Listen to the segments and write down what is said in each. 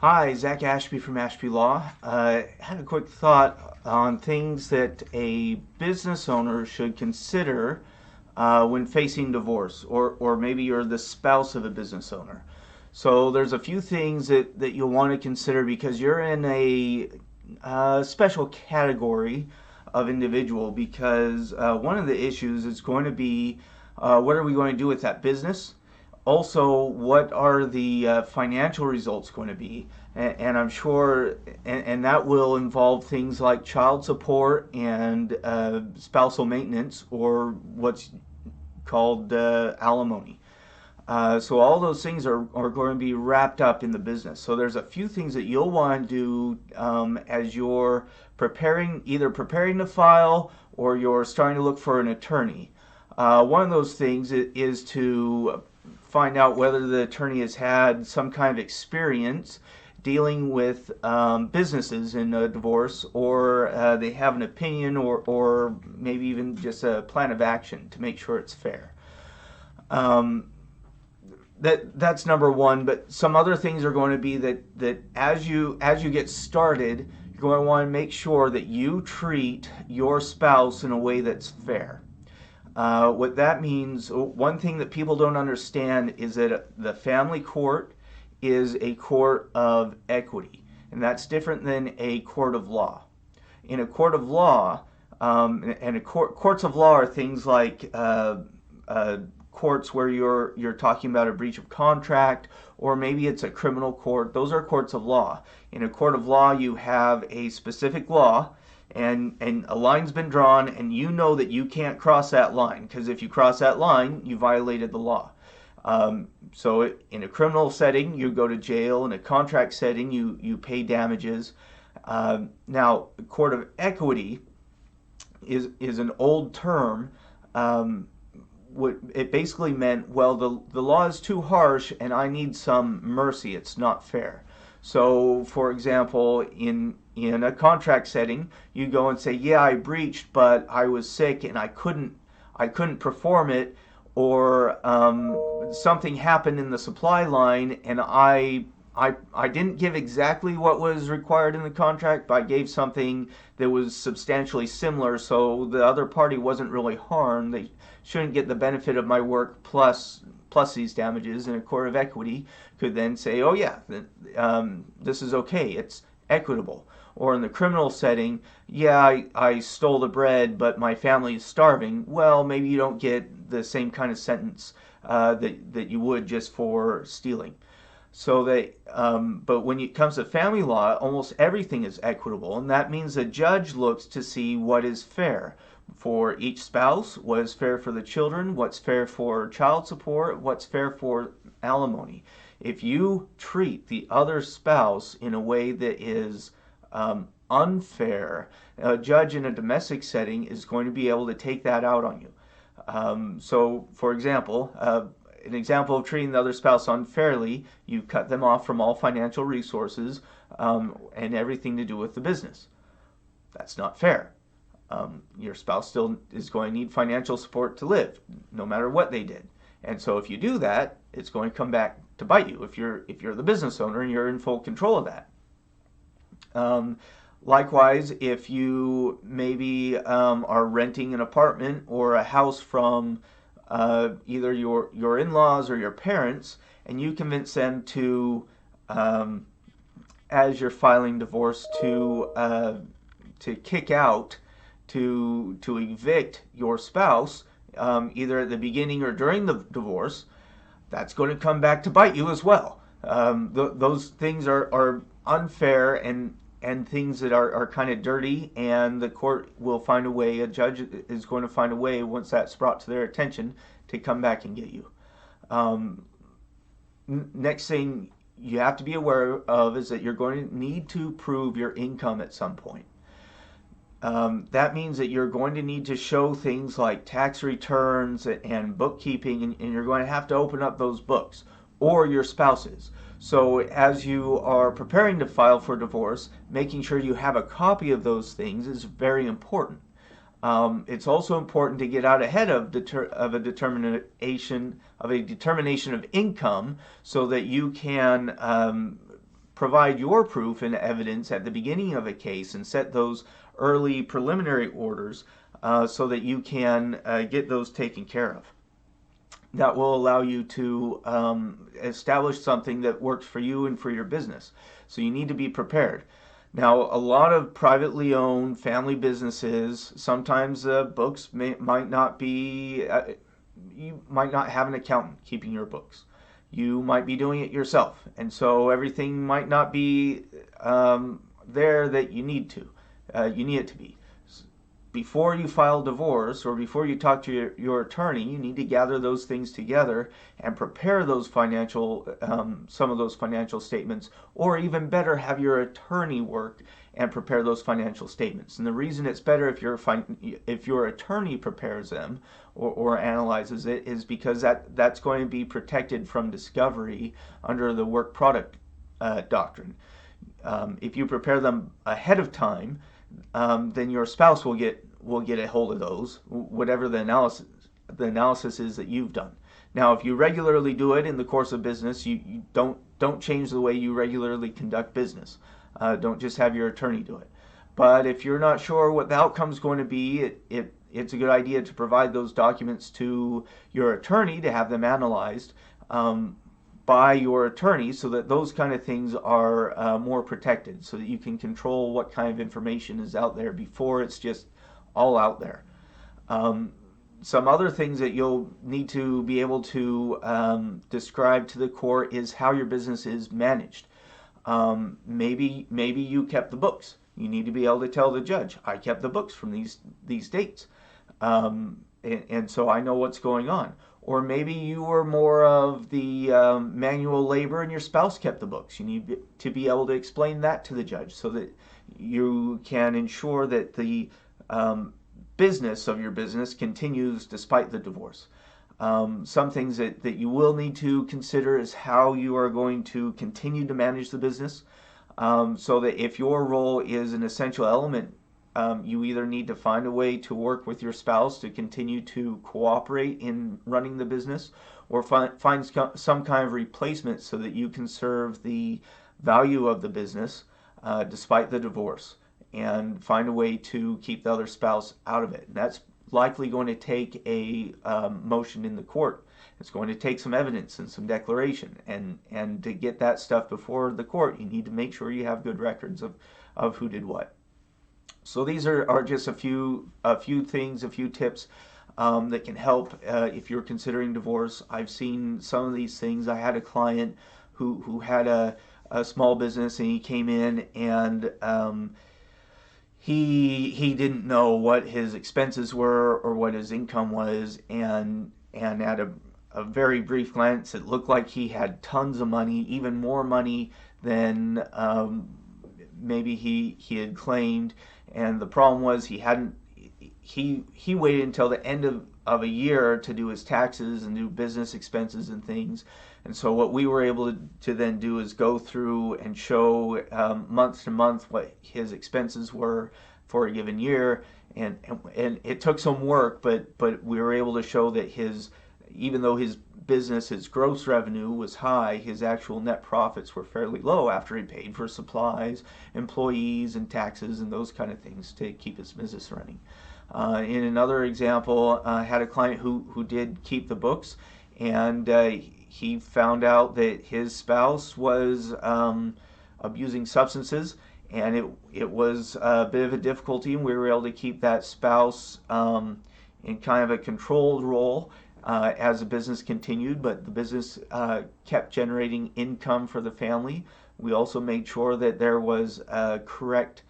Hi, Zach Ashby from Ashby Law. Had a quick thought on things that a business owner should consider when facing divorce, or maybe you're the spouse of a business owner. So there's a few things that you'll want to consider because you're in a special category of individual because one of the issues is going to be what are we going to do with that business? Also, what are the financial results going to be? And I'm sure, and that will involve things like child support and spousal maintenance, or what's called alimony. So all those things are going to be wrapped up in the business. So there's a few things that you'll want to do as you're either preparing to file or you're starting to look for an attorney. One of those things is to find out whether the attorney has had some kind of experience dealing with businesses in a divorce, or they have an opinion, or maybe even just a plan of action to make sure it's fair. That's number one, but some other things are going to be that as you get started, you're going to want to make sure that you treat your spouse in a way that's fair. What that means, one thing that people don't understand is that the family court is a court of equity, and that's different than a court of law. In a court of law, courts of law are things like courts where you're talking about a breach of contract, or maybe it's a criminal court. Those are courts of law. In a court of law, you have a specific law, and a line's been drawn, and you know that you can't cross that line, because if you cross that line, you violated the law. So in a criminal setting, you go to jail. In a contract setting, you pay damages. Now, court of equity is an old term. What it basically meant, well, the law is too harsh and I need some mercy. It's not fair. So, for example, in a contract setting, you go and say, yeah, I breached, but I was sick and I couldn't perform it, or something happened in the supply line and I didn't give exactly what was required in the contract, but I gave something that was substantially similar, so the other party wasn't really harmed. They shouldn't get the benefit of my work plus these damages. And a court of equity could then say, oh yeah, this is okay, it's equitable. Or in the criminal setting, yeah, I stole the bread, but my family is starving. Well, maybe you don't get the same kind of sentence that you would just for stealing. So but when it comes to family law, almost everything is equitable, and that means the judge looks to see what is fair for each spouse, what is fair for the children, what's fair for child support, what's fair for alimony. If you treat the other spouse in a way that is unfair, a judge in a domestic setting is going to be able to take that out on you. So, for example, an example of treating the other spouse unfairly, you cut them off from all financial resources and everything to do with the business. That's not fair. Your spouse still is going to need financial support to live, no matter what they did. And so if you do that, it's going to come back to bite you if you're the business owner and you're in full control of that. Likewise, if you maybe are renting an apartment or a house from either your in-laws or your parents, and you convince them to, as you're filing divorce, to kick out, to evict your spouse, either at the beginning or during the divorce, that's going to come back to bite you as well. Those things are unfair and things that are kind of dirty, and the court will find a way, a judge is going to find a way, once that's brought to their attention, to come back and get you. Next thing you have to be aware of is that you're going to need to prove your income at some point. That means that you're going to need to show things like tax returns and bookkeeping, and you're going to have to open up those books, or your spouse's. So as you are preparing to file for divorce, making sure you have a copy of those things is very important. It's also important to get out ahead of a determination of income, so that you can provide your proof and evidence at the beginning of a case and set those early preliminary orders so that you can get those taken care of. That will allow you to establish something that works for you and for your business. So you need to be prepared. Now, a lot of privately owned family businesses, sometimes books might not be, you might not have an accountant keeping your books. You might be doing it yourself. And so everything might not be there that you need it to be. Before you file divorce or before you talk to your attorney, you need to gather those things together and prepare those some of those financial statements, or even better, have your attorney work and prepare those financial statements. And the reason it's better if your attorney prepares them or analyzes it is because that's going to be protected from discovery under the work product doctrine. If you prepare them ahead of time, then your spouse will get a hold of those, whatever the analysis is that you've done. Now, if you regularly do it in the course of business, you don't change the way you regularly conduct business. Don't just have your attorney do it. But if you're not sure what the outcome is going to be, it's a good idea to provide those documents to your attorney to have them analyzed by your attorney, so that those kind of things are more protected, so that you can control what kind of information is out there before it's just all out there. Some other things that you'll need to be able to describe to the court is how your business is managed. Maybe you kept the books. You need to be able to tell the judge, I kept the books from these dates, and so I know what's going on. Or maybe you were more of the manual labor and your spouse kept the books. You need to be able to explain that to the judge so that you can ensure that the business of your business continues despite the divorce. Some things that you will need to consider is how you are going to continue to manage the business, so that if your role is an essential element, you either need to find a way to work with your spouse to continue to cooperate in running the business, or find some kind of replacement so that you can serve the value of the business despite the divorce, and find a way to keep the other spouse out of it. And that's likely going to take a motion in the court. It's going to take some evidence and some declaration, and to get that stuff before the court, you need to make sure you have good records of who did what. So these are just a few things, a few tips that can help if you're considering divorce. I've seen some of these things. I had a client who had a small business, and he came in and he didn't know what his expenses were or what his income was, and at a very brief glance, it looked like he had tons of money, even more money than maybe he had claimed. And the problem was he waited until the end of a year to do his taxes and do business expenses and things. And so what we were able to then do is go through and show month to month what his expenses were for a given year. And it took some work, but we were able to show that even though his business, his gross revenue was high, his actual net profits were fairly low after he paid for supplies, employees, and taxes, and those kind of things to keep his business running. In another example, I had a client who did keep the books, and he found out that his spouse was abusing substances, and it was a bit of a difficulty, and we were able to keep that spouse in kind of a controlled role as the business continued, but the business kept generating income for the family. We also made sure that there was correct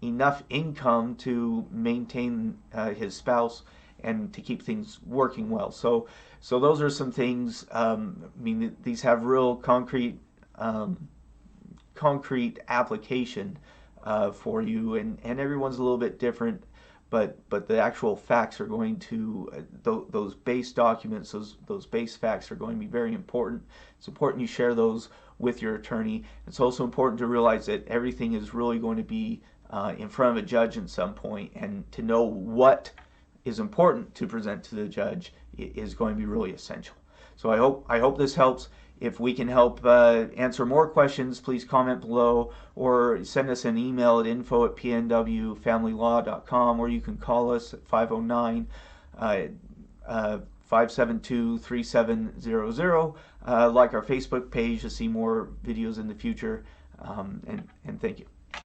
enough income to maintain his spouse and to keep things working well. So those are some things. I mean, these have real concrete application for you, and everyone's a little bit different. But the actual facts are going to, those base documents, those base facts are going to be very important. It's important you share those with your attorney. It's also important to realize that everything is really going to be in front of a judge at some point, and to know what is important to present to the judge is going to be really essential. So I hope this helps. If we can help answer more questions, please comment below or send us an email at info@pnwfamilylaw.com, or you can call us at 509 572-3700. Like our Facebook page to see more videos in the future. And thank you.